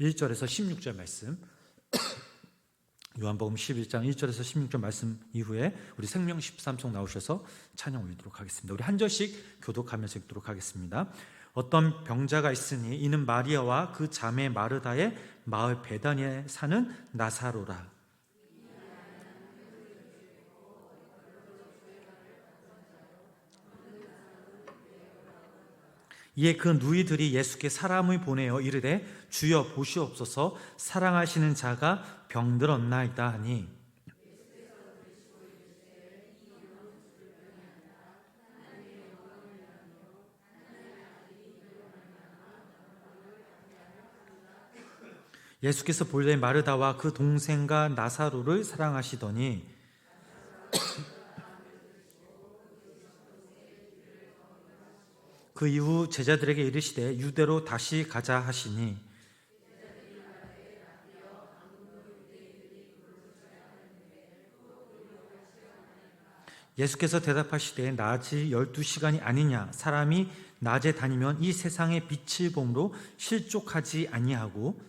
1절에서 16절 말씀, 요한복음 11장 1절에서 16절 말씀 이후에 우리 생명 13송 나오셔서 찬양 올리도록 하겠습니다. 우리 한 절씩 교독하면서 읽도록 하겠습니다. 어떤 병자가 있으니 이는 마리아와 그 자매 마르다의 마을 베다니에 사는 나사로라. 이에 그 누이들이 예수께 사람을 보내어 이르되 주여 보시옵소서, 사랑하시는 자가 병들었나이다 하니, 예수께서 본래 마르다와 그 동생과 나사로를 사랑하시더니 그 이후 제자들에게 이르시되 유대로 다시 가자 하시니, 예수께서 대답하시되 낮이 12시간이 아니냐, 사람이 낮에 다니면 이 세상의 빛을 봄으로 실족하지 아니하고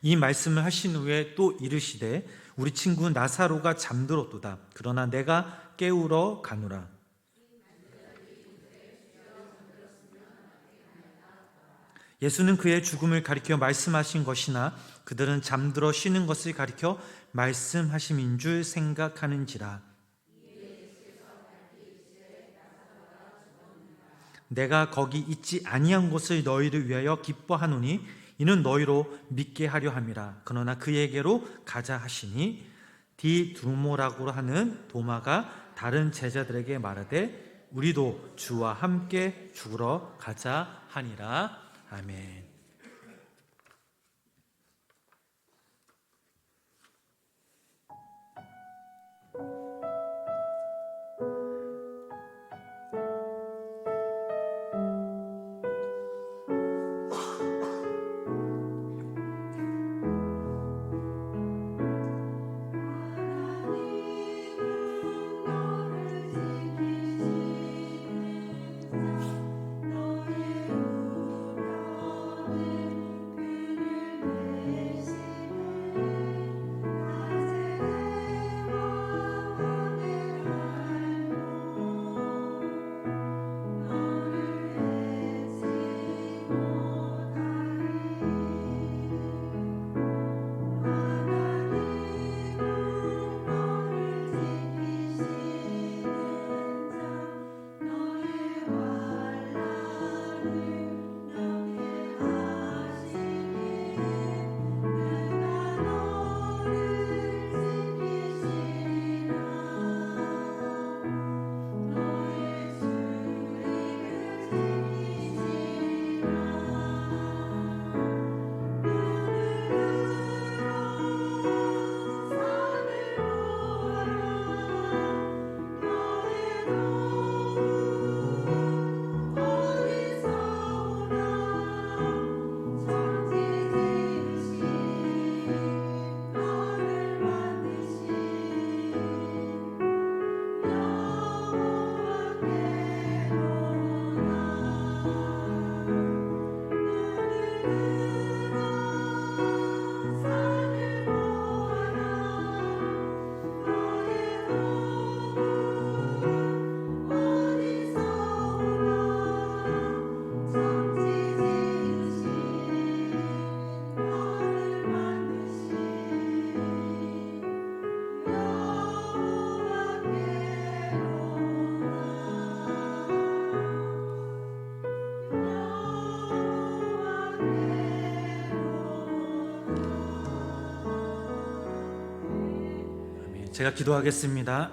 이 말씀을 하신 후에 또 이르시되 우리 친구 나사로가 잠들었도다. 그러나 내가 깨우러 가노라. 예수는 그의 죽음을 가리켜 말씀하신 것이나 그들은 잠들어 쉬는 것을 가리켜 말씀하심인 줄 생각하는지라. 내가 거기 있지 아니한 것을 너희를 위하여 기뻐하노니 이는 너희로 믿게 하려 함이라. 그러나 그에게로 가자 하시니 디두모라고 하는 도마가 다른 제자들에게 말하되 우리도 주와 함께 죽으러 가자 하니라. 아멘. 제가 기도하겠습니다.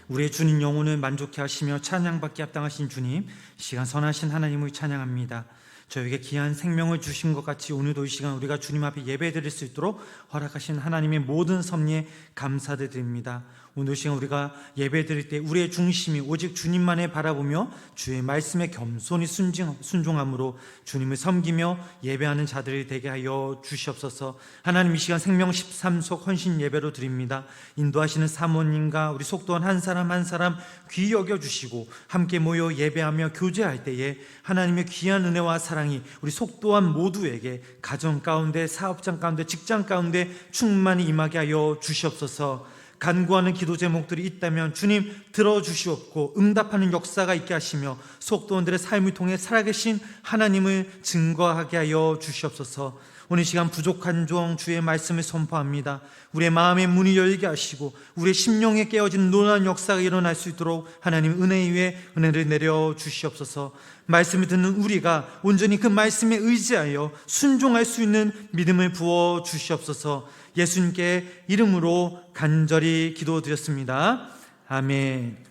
우리의 주님 영혼을 만족해 하시며 찬양받기 합당하신 주님, 시간 선하신 하나님을 찬양합니다. 저에게 귀한 생명을 주신 것 같이 오늘도 이 시간 우리가 주님 앞에 예배드릴 수 있도록 허락하신 하나님의 모든 섭리에 감사드립니다. 오늘 이 시간 우리가 예배드릴 때 우리의 중심이 오직 주님만을 바라보며 주의 말씀에 겸손히 순종함으로 주님을 섬기며 예배하는 자들이 되게 하여 주시옵소서. 하나님, 이 시간 생명 13속 헌신 예배로 드립니다. 인도하시는 사모님과 우리 속도원 한 사람 한 사람 귀히 여겨주시고 함께 모여 예배하며 교제할 때에 하나님의 귀한 은혜와 사랑이 우리 속도원 모두에게 가정 가운데, 사업장 가운데, 직장 가운데 충만히 임하게 하여 주시옵소서. 간구하는 기도 제목들이 있다면 주님 들어주시옵고 응답하는 역사가 있게 하시며 속도원들의 삶을 통해 살아계신 하나님을 증거하게 하여 주시옵소서. 오늘 시간 부족한 종 주의 말씀을 선포합니다. 우리의 마음의 문이 열게 하시고 우리의 심령에 깨어진 놀라운 역사가 일어날 수 있도록 하나님 은혜 위에 은혜를 내려 주시옵소서. 말씀을 듣는 우리가 온전히 그 말씀에 의지하여 순종할 수 있는 믿음을 부어 주시옵소서. 예수님께 이름으로 간절히 기도드렸습니다. 아멘.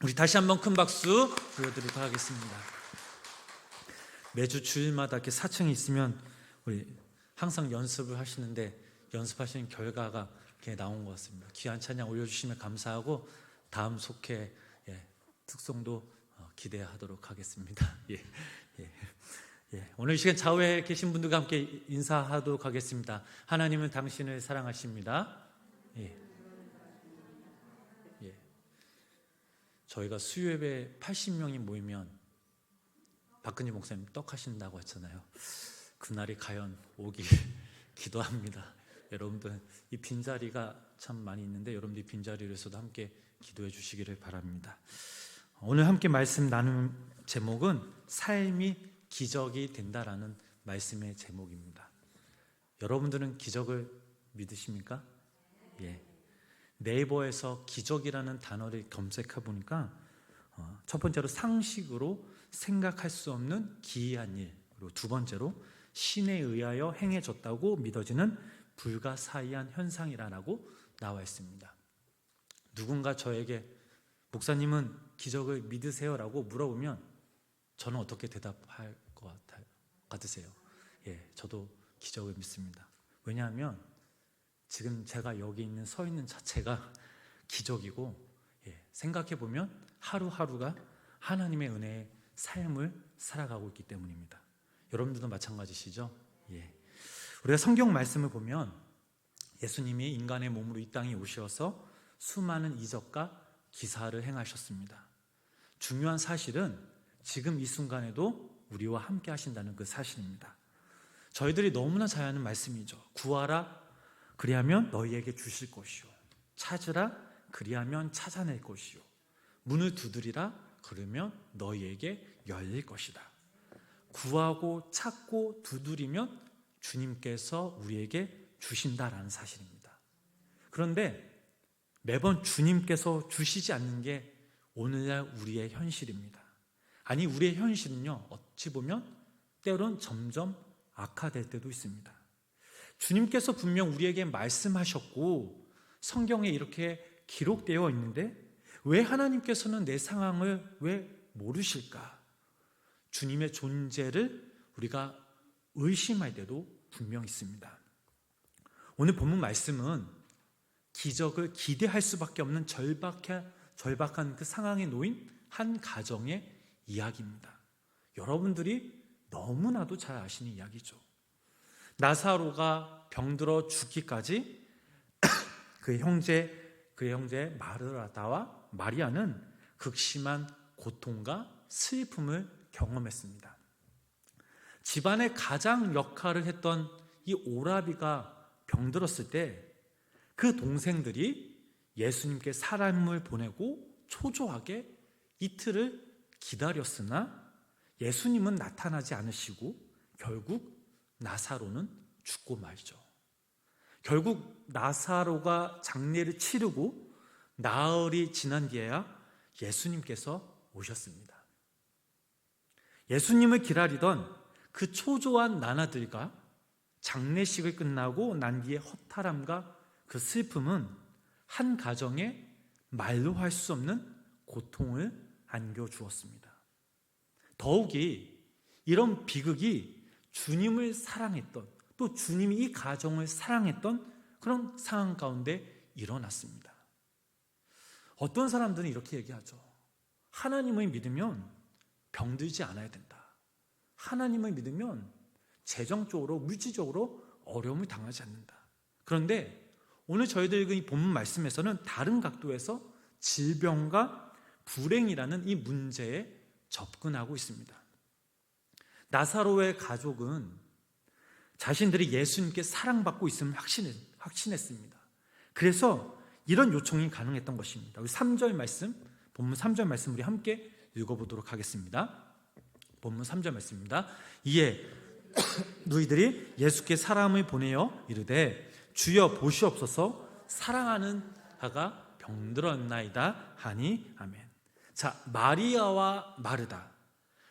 우리 다시 한번 큰 박수 보여드리도록 하겠습니다. 매주 주일마다 이렇게 사청이 있으면 우리 항상 연습을 하시는데 연습하시는 결과가 이렇게 나온 것 같습니다. 귀한 찬양 올려주시면 감사하고 다음 속회 특송도 기대하도록 하겠습니다. 오늘 이 시간 좌우에 계신 분들과 함께 인사하도록 하겠습니다. 하나님은 당신을 사랑하십니다. 저희가 수요예배 80명이 모이면 박근희 목사님 떡 하신다고 했잖아요. 그날이 과연 오길 기도합니다. 여러분들 이 빈자리가 참 많이 있는데 여러분들 이 빈자리를 위해서도 함께 기도해 주시기를 바랍니다. 오늘 함께 말씀 나눈 제목은 삶이 기적이 된다라는 말씀의 제목입니다. 여러분들은 기적을 믿으십니까? 네이버에서 기적이라는 단어를 검색해 보니까 첫 번째로 상식으로 생각할 수 없는 기이한 일, 그리고 두 번째로 신에 의하여 행해졌다고 믿어지는 불가사의한 현상이라고 나와 있습니다. 누군가 저에게 목사님은 기적을 믿으세요? 라고 물어보면 저는 어떻게 대답할 것 같으세요? 저도 기적을 믿습니다. 왜냐하면 지금 제가 여기 서 있는 자체가 기적이고 생각해보면 하루하루가 하나님의 은혜의 삶을 살아가고 있기 때문입니다. 여러분들도 마찬가지시죠? 우리가 성경 말씀을 보면 예수님이 인간의 몸으로 이 땅에 오셔서 수많은 이적과 기사를 행하셨습니다. 중요한 사실은 지금 이 순간에도 우리와 함께 하신다는 그 사실입니다. 저희들이 너무나 잘 아는 말씀이죠. 구하라 그리하면 너희에게 주실 것이요, 찾으라 그리하면 찾아낼 것이요, 문을 두드리라 그러면 너희에게 열릴 것이다. 구하고 찾고 두드리면 주님께서 우리에게 주신다라는 사실입니다. 그런데 매번 주님께서 주시지 않는 게 오늘날 우리의 현실입니다. 아니, 우리의 현실은요, 어찌 보면 때론 점점 악화될 때도 있습니다. 주님께서 분명 우리에게 말씀하셨고 성경에 이렇게 기록되어 있는데 왜 하나님께서는 내 상황을 왜 모르실까? 주님의 존재를 우리가 의심할 때도 분명 있습니다. 오늘 본문 말씀은 기적을 기대할 수밖에 없는 절박한 그 상황에 놓인 한 가정의 이야기입니다. 여러분들이 너무나도 잘 아시는 이야기죠. 나사로가 병들어 죽기까지 그의 형제 마르다와 마리아는 극심한 고통과 슬픔을 경험했습니다. 집안의 가장 역할을 했던 이 오라비가 병들었을 때 그 동생들이 예수님께 사람을 보내고 초조하게 이틀을 기다렸으나 예수님은 나타나지 않으시고 결국 나사로는 죽고 말죠. 결국 나사로가 장례를 치르고 나흘이 지난 뒤에야 예수님께서 오셨습니다. 예수님을 기다리던 그 초조한 나나들과 장례식을 끝나고 난 뒤의 허탈함과 그 슬픔은 한 가정에 말로 할 수 없는 고통을 안겨주었습니다. 더욱이 이런 비극이 주님을 사랑했던, 또 주님이 이 가정을 사랑했던 그런 상황 가운데 일어났습니다. 어떤 사람들은 이렇게 얘기하죠. 하나님을 믿으면 병들지 않아야 된다. 하나님을 믿으면 재정적으로, 물질적으로 어려움을 당하지 않는다. 그런데 오늘 저희들 이 본문 말씀에서는 다른 각도에서 질병과 불행이라는 이 문제에 접근하고 있습니다. 나사로의 가족은 자신들이 예수님께 사랑받고 있음을 확신했습니다. 그래서 이런 요청이 가능했던 것입니다. 우리 3절 말씀, 본문 3절 말씀 우리 함께 읽어보도록 하겠습니다. 본문 3절 말씀입니다. 이에 너희들이 예수께 사람을 보내어 이르되 주여 보시옵소서 사랑하는 자가 병들었나이다 하니 아멘. 자, 마리아와 마르다,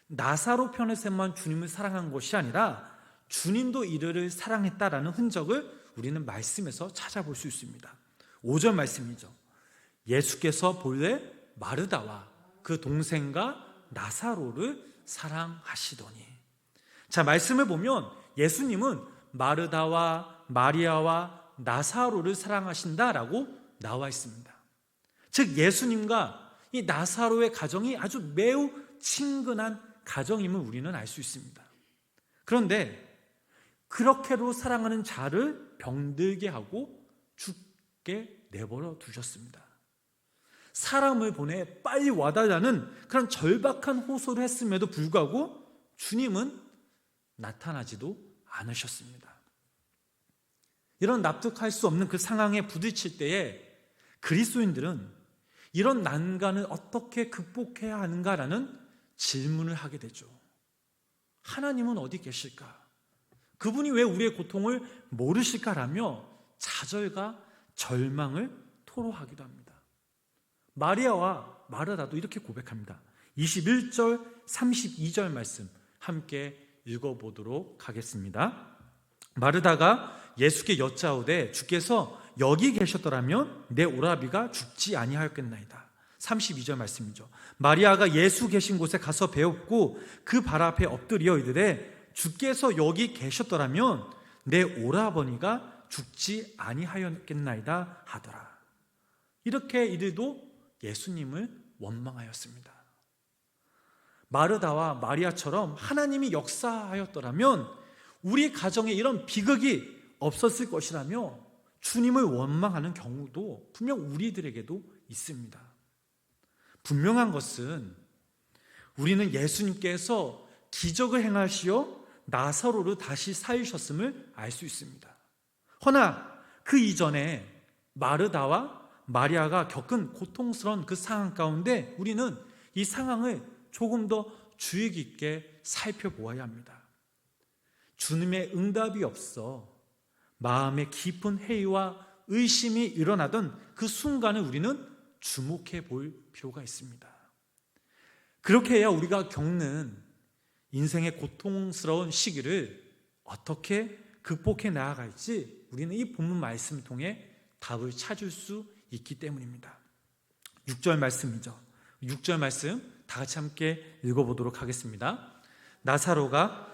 나사로 편에서만 주님을 사랑한 것이 아니라 주님도 이들을 사랑했다라는 흔적을 우리는 말씀에서 찾아볼 수 있습니다. 5절 말씀이죠. 예수께서 본래 마르다와 그 동생과 나사로를 사랑하시더니. 자, 말씀을 보면 예수님은 마르다와 마리아와 나사로를 사랑하신다라고 나와 있습니다. 즉 예수님과 이 나사로의 가정이 아주 매우 친근한 가정임을 우리는 알 수 있습니다. 그런데 그렇게도 사랑하는 자를 병들게 하고 죽게 내버려 두셨습니다. 사람을 보내 빨리 와달라는 그런 절박한 호소를 했음에도 불구하고 주님은 나타나지도 않으셨습니다. 이런 납득할 수 없는 그 상황에 부딪힐 때에 그리스도인들은 이런 난간을 어떻게 극복해야 하는가라는 질문을 하게 되죠. 하나님은 어디 계실까? 그분이 왜 우리의 고통을 모르실까라며 좌절과 절망을 토로하기도 합니다. 마리아와 마르다도 이렇게 고백합니다. 21절 32절 말씀 함께 읽어보도록 하겠습니다. 마르다가 예수께 여짜오되 주께서 여기 계셨더라면 내 오라비가 죽지 아니하였겠나이다. 32절 말씀이죠. 마리아가 예수 계신 곳에 가서 배웠고 그 발 앞에 엎드려 이르되 주께서 여기 계셨더라면 내 오라버니가 죽지 아니하였겠나이다 하더라. 이렇게 이들도 예수님을 원망하였습니다. 마르다와 마리아처럼 하나님이 역사하였더라면 우리 가정에 이런 비극이 없었을 것이라며 주님을 원망하는 경우도 분명 우리들에게도 있습니다. 분명한 것은 우리는 예수님께서 기적을 행하시어 나사로를 다시 살리셨음을 알 수 있습니다. 허나 그 이전에 마르다와 마리아가 겪은 고통스러운 그 상황 가운데 우리는 이 상황을 조금 더 주의 깊게 살펴보아야 합니다. 주님의 응답이 없어 마음에 깊은 회의와 의심이 일어나던 그 순간을 우리는 주목해 볼 필요가 있습니다. 그렇게 해야 우리가 겪는 인생의 고통스러운 시기를 어떻게 극복해 나아갈지 우리는 이 본문 말씀을 통해 답을 찾을 수 있기 때문입니다. 6절 말씀이죠. 6절 말씀 다 같이 함께 읽어보도록 하겠습니다. 나사로가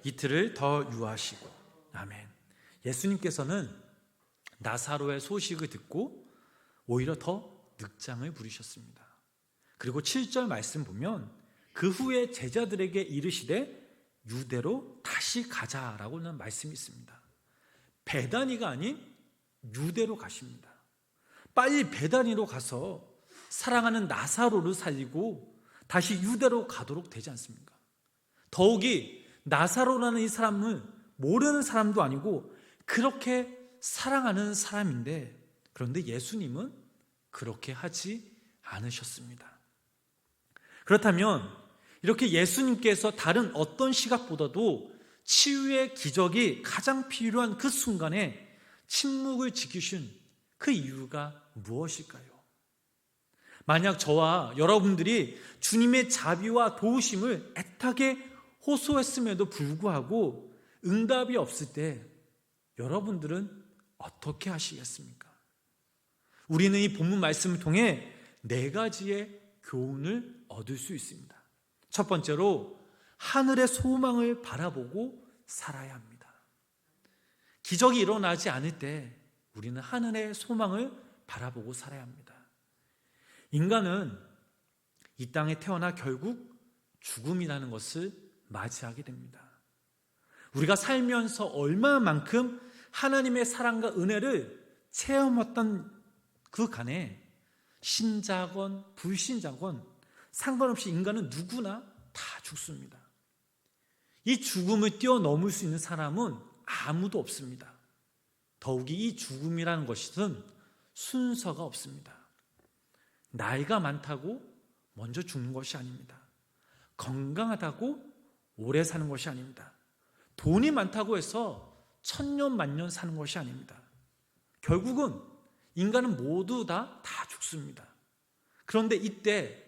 이틀을 더 유하시고. 아멘. 예수님께서는 나사로의 소식을 듣고 오히려 더 늑장을 부리셨습니다. 그리고 7절 말씀 보면 그 후에 제자들에게 이르시되 유대로 다시 가자라고는 말씀이 있습니다. 베다니가 아닌 유대로 가십니다. 빨리 베다니로 가서 사랑하는 나사로를 살리고 다시 유대로 가도록 되지 않습니까? 더욱이 나사로라는 이 사람은 모르는 사람도 아니고 그렇게 사랑하는 사람인데 그런데 예수님은 그렇게 하지 않으셨습니다. 그렇다면 이렇게 예수님께서 다른 어떤 시각보다도 치유의 기적이 가장 필요한 그 순간에 침묵을 지키신 그 이유가 무엇일까요? 만약 저와 여러분들이 주님의 자비와 도우심을 애타게 호소했음에도 불구하고 응답이 없을 때 여러분들은 어떻게 하시겠습니까? 우리는 이 본문 말씀을 통해 네 가지의 교훈을 얻을 수 있습니다. 첫 번째로 하늘의 소망을 바라보고 살아야 합니다. 기적이 일어나지 않을 때 우리는 하늘의 소망을 바라보고 살아야 합니다. 인간은 이 땅에 태어나 결국 죽음이라는 것을 맞이하게 됩니다. 우리가 살면서 얼마만큼 하나님의 사랑과 은혜를 체험했던 그 간에 신자건 불신자건 상관없이 인간은 누구나 다 죽습니다. 이 죽음을 뛰어넘을 수 있는 사람은 아무도 없습니다. 더욱이 이 죽음이라는 것은 순서가 없습니다. 나이가 많다고 먼저 죽는 것이 아닙니다. 건강하다고 오래 사는 것이 아닙니다. 돈이 많다고 해서 천년 만년 사는 것이 아닙니다. 결국은 인간은 모두 다 죽습니다. 그런데 이때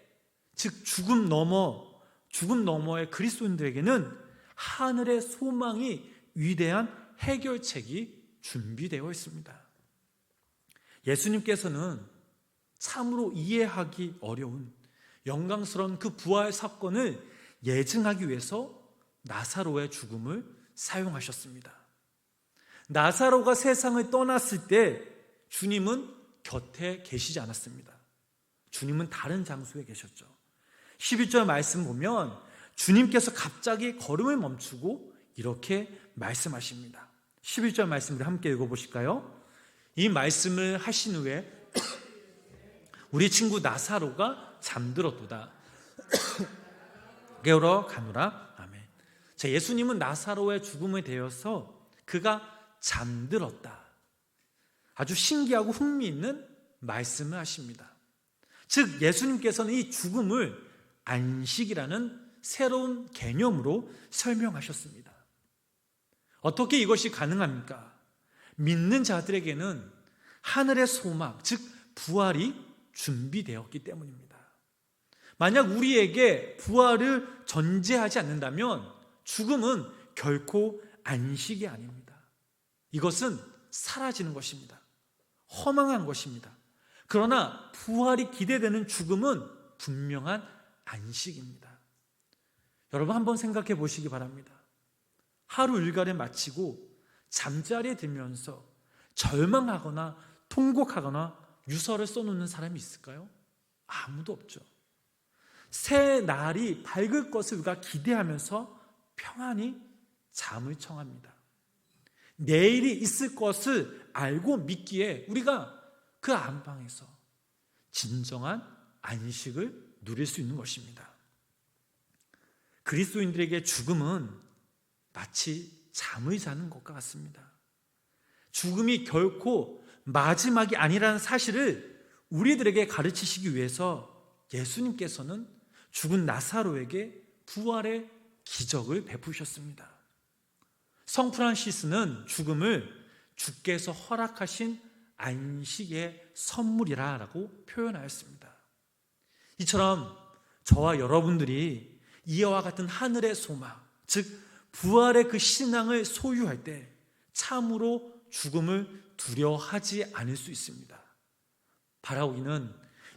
즉 죽음 너머의 그리스도인들에게는 하늘의 소망이 위대한 해결책이 준비되어 있습니다. 예수님께서는 참으로 이해하기 어려운 영광스러운 그 부활 사건을 예증하기 위해서 나사로의 죽음을 사용하셨습니다. 나사로가 세상을 떠났을 때 주님은 곁에 계시지 않았습니다. 주님은 다른 장소에 계셨죠. 11절 말씀 보면 주님께서 갑자기 걸음을 멈추고 이렇게 말씀하십니다. 11절 말씀을 함께 읽어보실까요? 이 말씀을 하신 후에 우리 친구 나사로가 잠들었도다. 깨우러 가노라. 아멘. 자, 예수님은 나사로의 죽음에 대해서 그가 잠들었다. 아주 신기하고 흥미있는 말씀을 하십니다. 즉 예수님께서는 이 죽음을 안식이라는 새로운 개념으로 설명하셨습니다. 어떻게 이것이 가능합니까? 믿는 자들에게는 하늘의 소망, 즉 부활이 준비되었기 때문입니다. 만약 우리에게 부활을 전제하지 않는다면 죽음은 결코 안식이 아닙니다. 이것은 사라지는 것입니다. 허망한 것입니다. 그러나 부활이 기대되는 죽음은 분명한 안식입니다. 여러분 한번 생각해 보시기 바랍니다. 하루 일과를 마치고 잠자리에 들면서 절망하거나 통곡하거나 유서를 써놓는 사람이 있을까요? 아무도 없죠. 새 날이 밝을 것을 우리가 기대하면서 평안히 잠을 청합니다. 내일이 있을 것을 알고 믿기에 우리가 그 안방에서 진정한 안식을 누릴 수 있는 것입니다. 그리스도인들에게 죽음은 마치 잠을 자는 것과 같습니다. 죽음이 결코 마지막이 아니라는 사실을 우리들에게 가르치시기 위해서 예수님께서는 죽은 나사로에게 부활의 기적을 베푸셨습니다. 성 프란시스는 죽음을 주께서 허락하신 안식의 선물이라고 표현하였습니다. 이처럼 저와 여러분들이 이와 같은 하늘의 소망, 즉 부활의 그 신앙을 소유할 때 참으로 죽음을 두려워하지 않을 수 있습니다. 바라오기는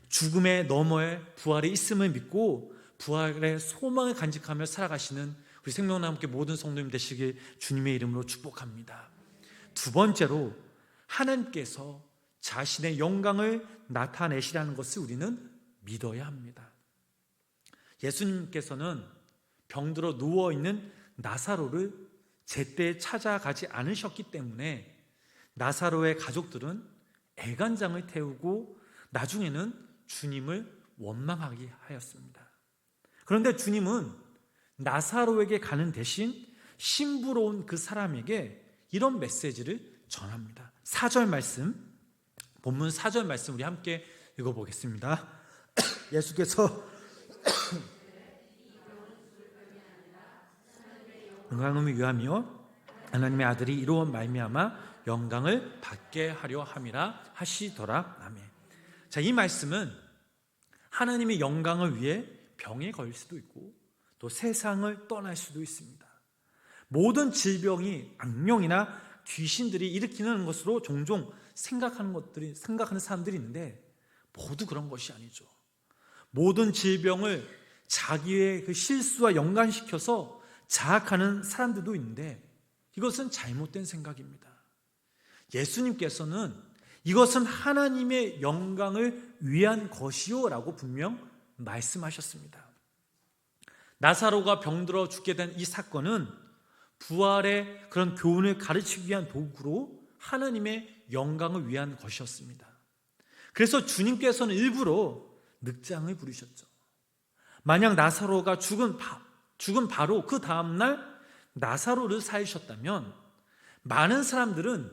죽음의 너머에 부활이 있음을 믿고 부활의 소망을 간직하며 살아가시는 우리 생명나무교회 모든 성도님 되시길 주님의 이름으로 축복합니다. 두 번째로 하나님께서 자신의 영광을 나타내시라는 것을 우리는 믿어야 합니다. 예수님께서는 병들어 누워있는 나사로를 제때 찾아가지 않으셨기 때문에 나사로의 가족들은 애간장을 태우고 나중에는 주님을 원망하게 하였습니다. 그런데 주님은 나사로에게 가는 대신 심부러운 그 사람에게 이런 메시지를 전합니다. 4절 말씀, 본문 4절 말씀 우리 함께 읽어보겠습니다. 예수께서 영광을 위하며 하나님의 아들이 이루어 말미암아 영광을 받게 하려 함이라 하시더라. 아멘. 자, 이 말씀은 하나님의 영광을 위해 병에 걸릴 수도 있고 또 세상을 떠날 수도 있습니다. 모든 질병이 악령이나 귀신들이 일으키는 것으로 종종 생각하는 사람들이 있는데 모두 그런 것이 아니죠. 모든 질병을 자기의 그 실수와 연관시켜서 자학하는 사람들도 있는데 이것은 잘못된 생각입니다. 예수님께서는 이것은 하나님의 영광을 위한 것이요 라고 분명 말씀하셨습니다. 나사로가 병들어 죽게 된 이 사건은 부활의 그런 교훈을 가르치기 위한 도구로 하나님의 영광을 위한 것이었습니다. 그래서 주님께서는 일부러 늑장을 부르셨죠. 만약 나사로가 죽은 바로 그 다음날 나사로를 살리셨다면 많은 사람들은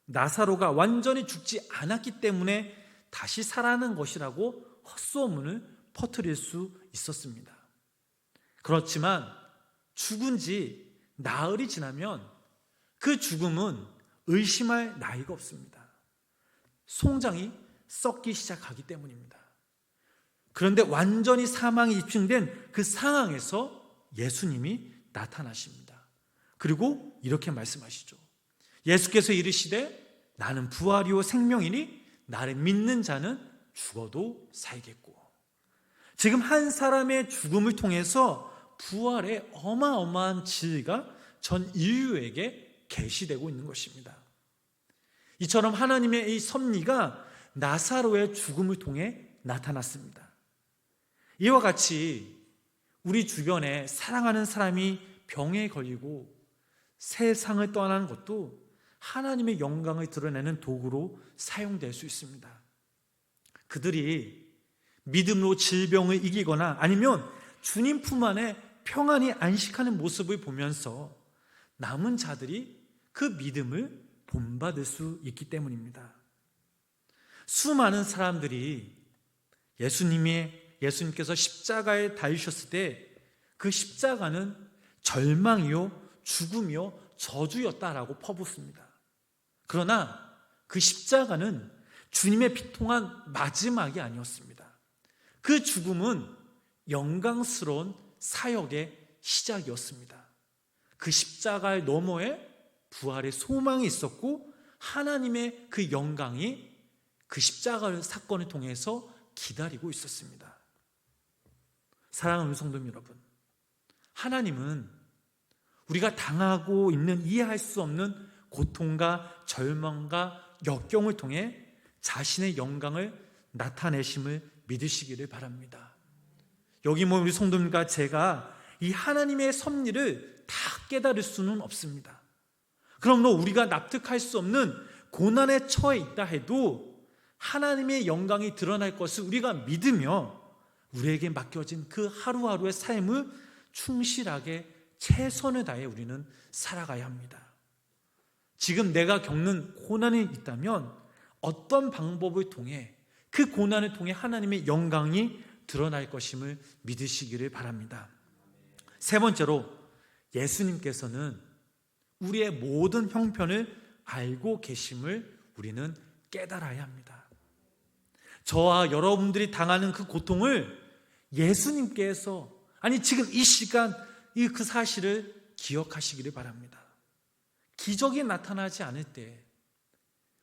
나사로가 완전히 죽지 않았기 때문에 다시 살아난 것이라고 헛소문을 퍼뜨릴 수 있었습니다. 그렇지만 죽은 지 나흘이 지나면 그 죽음은 의심할 나위가 없습니다. 송장이 썩기 시작하기 때문입니다. 그런데 완전히 사망이 입증된 그 상황에서 예수님이 나타나십니다. 그리고 이렇게 말씀하시죠. 예수께서 이르시되 나는 부활이요 생명이니 나를 믿는 자는 죽어도 살겠고. 지금 한 사람의 죽음을 통해서 부활의 어마어마한 진리가 전 인류에게 계시되고 있는 것입니다. 이처럼 하나님의 이 섭리가 나사로의 죽음을 통해 나타났습니다. 이와 같이 우리 주변에 사랑하는 사람이 병에 걸리고 세상을 떠나는 것도 하나님의 영광을 드러내는 도구로 사용될 수 있습니다. 그들이 믿음으로 질병을 이기거나 아니면 주님 품 안에 평안히 안식하는 모습을 보면서 남은 자들이 그 믿음을 본받을 수 있기 때문입니다. 수많은 사람들이 예수님께서 십자가에 달리셨을 때 그 십자가는 절망이요, 죽음이요, 저주였다라고 퍼붓습니다. 그러나 그 십자가는 주님의 비통한 마지막이 아니었습니다. 그 죽음은 영광스러운 사역의 시작이었습니다. 그 십자가의 너머에 부활의 소망이 있었고 하나님의 그 영광이 그 십자가 사건을 통해서 기다리고 있었습니다. 사랑하는 성도 여러분, 하나님은 우리가 당하고 있는 이해할 수 없는 고통과 절망과 역경을 통해 자신의 영광을 나타내심을 믿으시기를 바랍니다. 여기 우리 성도님과 제가 이 하나님의 섭리를 다 깨달을 수는 없습니다. 그러므로 우리가 납득할 수 없는 고난에 처해 있다 해도 하나님의 영광이 드러날 것을 우리가 믿으며 우리에게 맡겨진 그 하루하루의 삶을 충실하게 최선을 다해 우리는 살아가야 합니다. 지금 내가 겪는 고난이 있다면 어떤 방법을 통해 그 고난을 통해 하나님의 영광이 드러날 것임을 믿으시기를 바랍니다. 세 번째로 예수님께서는 우리의 모든 형편을 알고 계심을 우리는 깨달아야 합니다. 저와 여러분들이 당하는 그 고통을 예수님께서 지금 이 시간 그 사실을 기억하시기를 바랍니다. 기적이 나타나지 않을 때,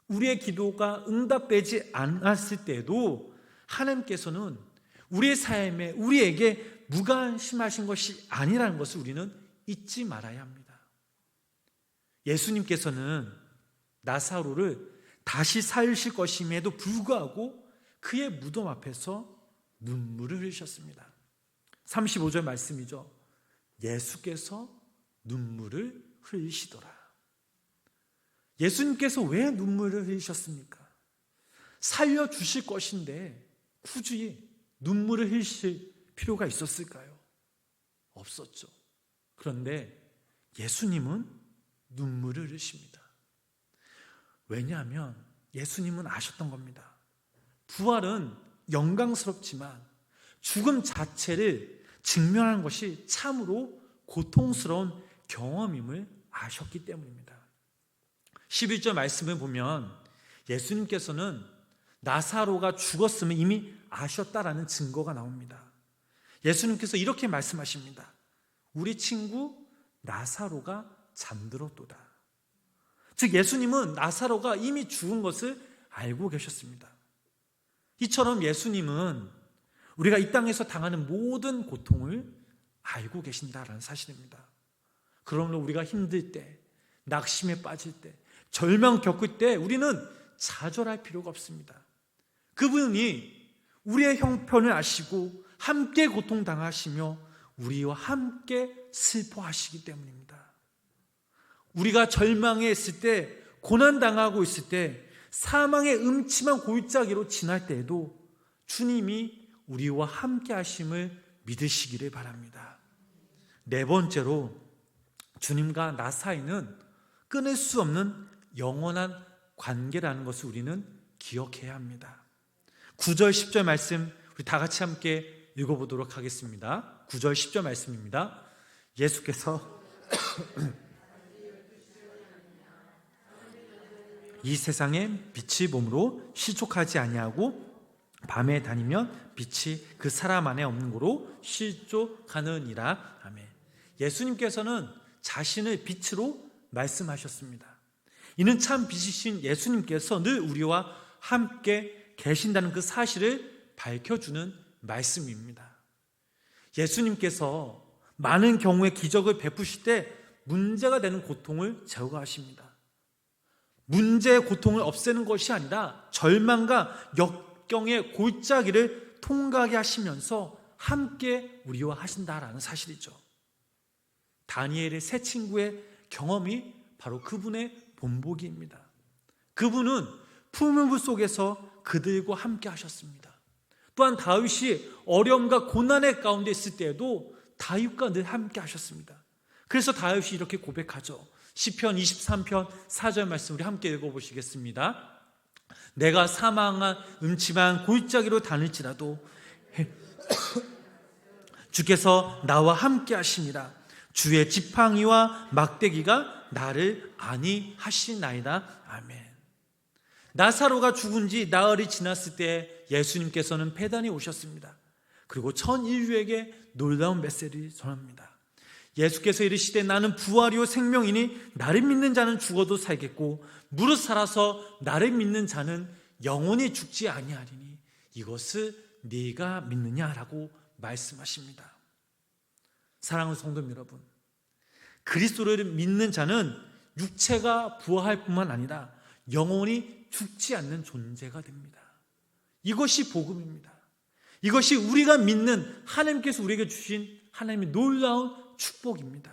우리의 기도가 응답되지 않았을 때도 하나님께서는 우리의 삶에 우리에게 무관심하신 것이 아니라는 것을 우리는 잊지 말아야 합니다. 예수님께서는 나사로를 다시 살리실 것임에도 불구하고 그의 무덤 앞에서 눈물을 흘리셨습니다. 35절 말씀이죠. 예수께서 눈물을 흘리시더라. 예수님께서 왜 눈물을 흘리셨습니까? 살려주실 것인데 굳이 눈물을 흘리실 필요가 있었을까요? 없었죠. 그런데 예수님은 눈물을 흘리십니다. 왜냐하면 예수님은 아셨던 겁니다. 부활은 영광스럽지만 죽음 자체를 직면하는 것이 참으로 고통스러운 경험임을 아셨기 때문입니다. 11절 말씀을 보면 예수님께서는 나사로가 죽었음을 이미 아셨다라는 증거가 나옵니다. 예수님께서 이렇게 말씀하십니다. 우리 친구 나사로가 잠들었도다. 즉 예수님은 나사로가 이미 죽은 것을 알고 계셨습니다. 이처럼 예수님은 우리가 이 땅에서 당하는 모든 고통을 알고 계신다라는 사실입니다. 그러므로 우리가 힘들 때, 낙심에 빠질 때, 절망 겪을 때 우리는 좌절할 필요가 없습니다. 그분이 우리의 형편을 아시고 함께 고통당하시며 우리와 함께 슬퍼하시기 때문입니다. 우리가 절망에 있을 때, 고난당하고 있을 때, 사망의 음침한 골짜기로 지날 때에도 주님이 우리와 함께 하심을 믿으시기를 바랍니다. 네 번째로, 주님과 나 사이는 끊을 수 없는 영원한 관계라는 것을 우리는 기억해야 합니다. 9절 10절 말씀 우리 다 같이 함께 읽어보도록 하겠습니다. 9절 10절 말씀입니다. 예수께서 이 세상에 빛이 몸으로 실족하지 아니하고 밤에 다니면 빛이 그 사람 안에 없는 거로 실족하느니라. 아멘. 예수님께서는 자신을 빛으로 말씀하셨습니다. 이는 참 빛이신 예수님께서 늘 우리와 함께 계신다는 그 사실을 밝혀주는 말씀입니다. 예수님께서 많은 경우에 기적을 베푸실 때 문제가 되는 고통을 제거하십니다. 문제의 고통을 없애는 것이 아니라 절망과 역경의 골짜기를 통과하게 하시면서 함께 우리와 하신다라는 사실이죠. 다니엘의 세 친구의 경험이 바로 그분의 본보기입니다. 그분은 풍문부 속에서 그들과 함께 하셨습니다. 또한 다윗이 어려움과 고난의 가운데 있을 때에도 다윗과 늘 함께 하셨습니다. 그래서 다윗이 이렇게 고백하죠. 시편 23편 4절 말씀 우리 함께 읽어보시겠습니다. 내가 사망한 음침한 골짜기로 다닐지라도 주께서 나와 함께 하심이라. 주의 지팡이와 막대기가 나를 안위하시나이다. 아멘. 나사로가 죽은 지 나흘이 지났을 때 예수님께서는 배단에 오셨습니다. 그리고 전 인류에게 놀라운 메시지를 전합니다. 예수께서 이르시되 나는 부활이요 생명이니 나를 믿는 자는 죽어도 살겠고 무릇 살아서 나를 믿는 자는 영원히 죽지 아니하리니 이것을 네가 믿느냐라고 말씀하십니다. 사랑하는 성도 여러분, 그리스도를 믿는 자는 육체가 부활할 뿐만 아니라 영원히 죽지 않는 존재가 됩니다. 이것이 복음입니다. 이것이 우리가 믿는 하나님께서 우리에게 주신 하나님의 놀라운 축복입니다.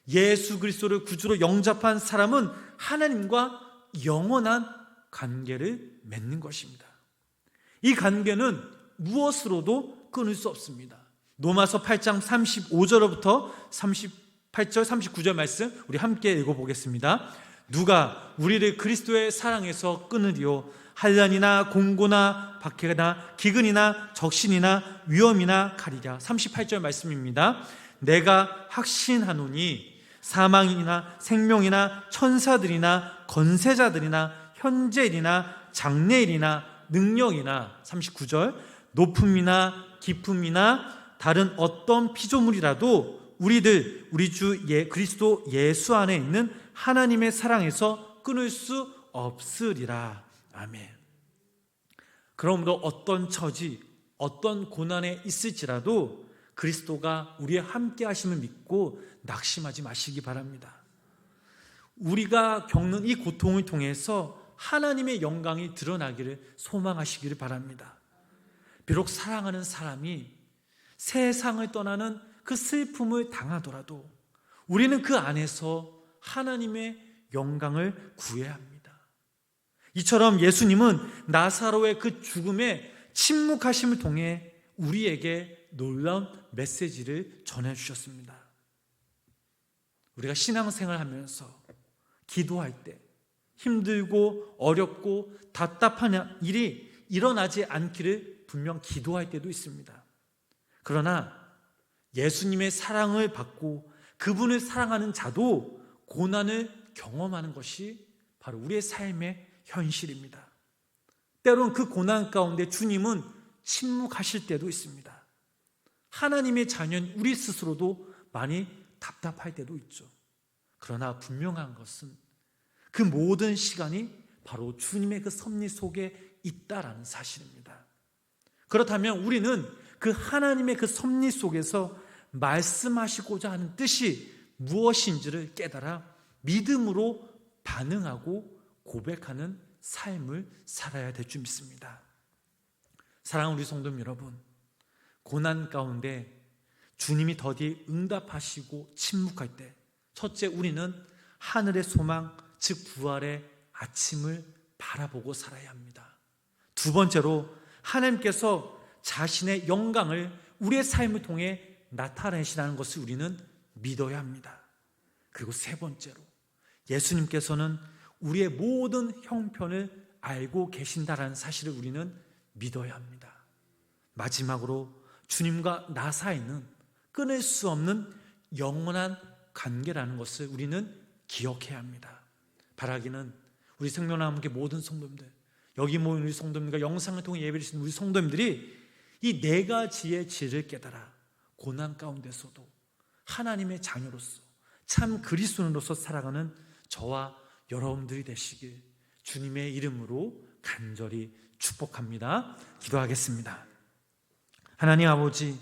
예수 그리스도를 구주로 영접한 사람은 하나님과 영원한 관계를 맺는 것입니다. 이 관계는 무엇으로도 끊을 수 없습니다. 로마서 8장 35절부터 38절 39절 말씀 우리 함께 읽어보겠습니다. 누가 우리를 그리스도의 사랑에서 끊으리요? 환난이나 공고나 박해나 기근이나 적신이나 위험이나 칼이랴. 38절 말씀입니다. 내가 확신하노니 사망이나 생명이나 천사들이나 권세자들이나 현재일이나 장래일이나 능력이나 39절 높음이나 깊음이나 다른 어떤 피조물이라도 우리 주 그리스도 예수 안에 있는 하나님의 사랑에서 끊을 수 없으리라. 아멘. 그러므로 어떤 처지, 어떤 고난에 있을지라도 그리스도가 우리의 함께 하심을 믿고 낙심하지 마시기 바랍니다. 우리가 겪는 이 고통을 통해서 하나님의 영광이 드러나기를 소망하시기를 바랍니다. 비록 사랑하는 사람이 세상을 떠나는 그 슬픔을 당하더라도 우리는 그 안에서 하나님의 영광을 구해야 합니다. 이처럼 예수님은 나사로의 그 죽음에 침묵하심을 통해 우리에게 놀라운 메시지를 전해주셨습니다. 우리가 신앙생활 하면서 기도할 때 힘들고 어렵고 답답한 일이 일어나지 않기를 분명 기도할 때도 있습니다. 그러나 예수님의 사랑을 받고 그분을 사랑하는 자도 고난을 경험하는 것이 바로 우리의 삶의 현실입니다. 때로는 그 고난 가운데 주님은 침묵하실 때도 있습니다. 하나님의 자녀인 우리 스스로도 많이 답답할 때도 있죠. 그러나 분명한 것은 그 모든 시간이 바로 주님의 그 섭리 속에 있다라는 사실입니다. 그렇다면 우리는 그 하나님의 그 섭리 속에서 말씀하시고자 하는 뜻이 무엇인지를 깨달아 믿음으로 반응하고 고백하는 삶을 살아야 될 줄 믿습니다. 사랑하는 우리 성도 여러분, 고난 가운데 주님이 더디 응답하시고 침묵할 때 첫째, 우리는 하늘의 소망, 즉 부활의 아침을 바라보고 살아야 합니다. 두 번째로, 하나님께서 자신의 영광을 우리의 삶을 통해 나타내시라는 것을 우리는 믿어야 합니다. 그리고 세 번째로, 예수님께서는 우리의 모든 형편을 알고 계신다라는 사실을 우리는 믿어야 합니다. 마지막으로, 주님과 나 사이는 끊을 수 없는 영원한 관계라는 것을 우리는 기억해야 합니다. 바라기는 우리 생명나무교회 모든 성도님들, 여기 모인 우리 성도님과 영상을 통해 예배를 드리는 우리 성도님들이 이 네 가지의 질을 깨달아 고난 가운데서도 하나님의 자녀로서 참 그리스도인으로서 살아가는 저와 여러분들이 되시길 주님의 이름으로 간절히 축복합니다. 기도하겠습니다. 하나님 아버지,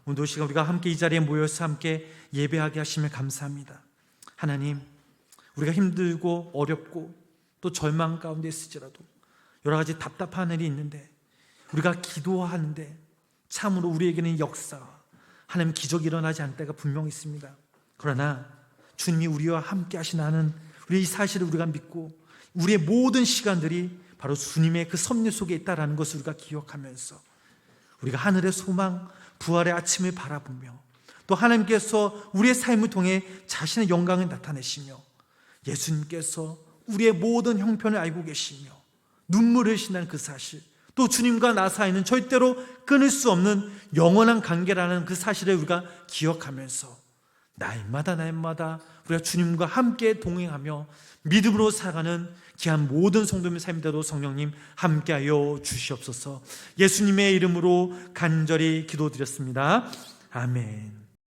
오늘 시간 우리가 함께 이 자리에 모여서 함께 예배하게 하시며 감사합니다. 하나님, 우리가 힘들고 어렵고 또 절망 가운데 있을지라도 여러 가지 답답한 일이 있는데 우리가 기도하는데 참으로 우리에게는 역사와 하나님 기적이 일어나지 않을 때가 분명히 있습니다. 그러나 주님이 우리와 함께 하시나는 우리 이 사실을 우리가 믿고 우리의 모든 시간들이 바로 주님의 그 섭리 속에 있다는 것을 우리가 기억하면서 우리가 하늘의 소망, 부활의 아침을 바라보며 또 하나님께서 우리의 삶을 통해 자신의 영광을 나타내시며 예수님께서 우리의 모든 형편을 알고 계시며 눈물을 흘리신다는 그 사실, 또 주님과 나 사이는 절대로 끊을 수 없는 영원한 관계라는 그 사실을 우리가 기억하면서 날마다 우리가 주님과 함께 동행하며 믿음으로 살아가는 귀한 모든 성도님의 삶대로 성령님 함께하여 주시옵소서. 예수님의 이름으로 간절히 기도드렸습니다. 아멘.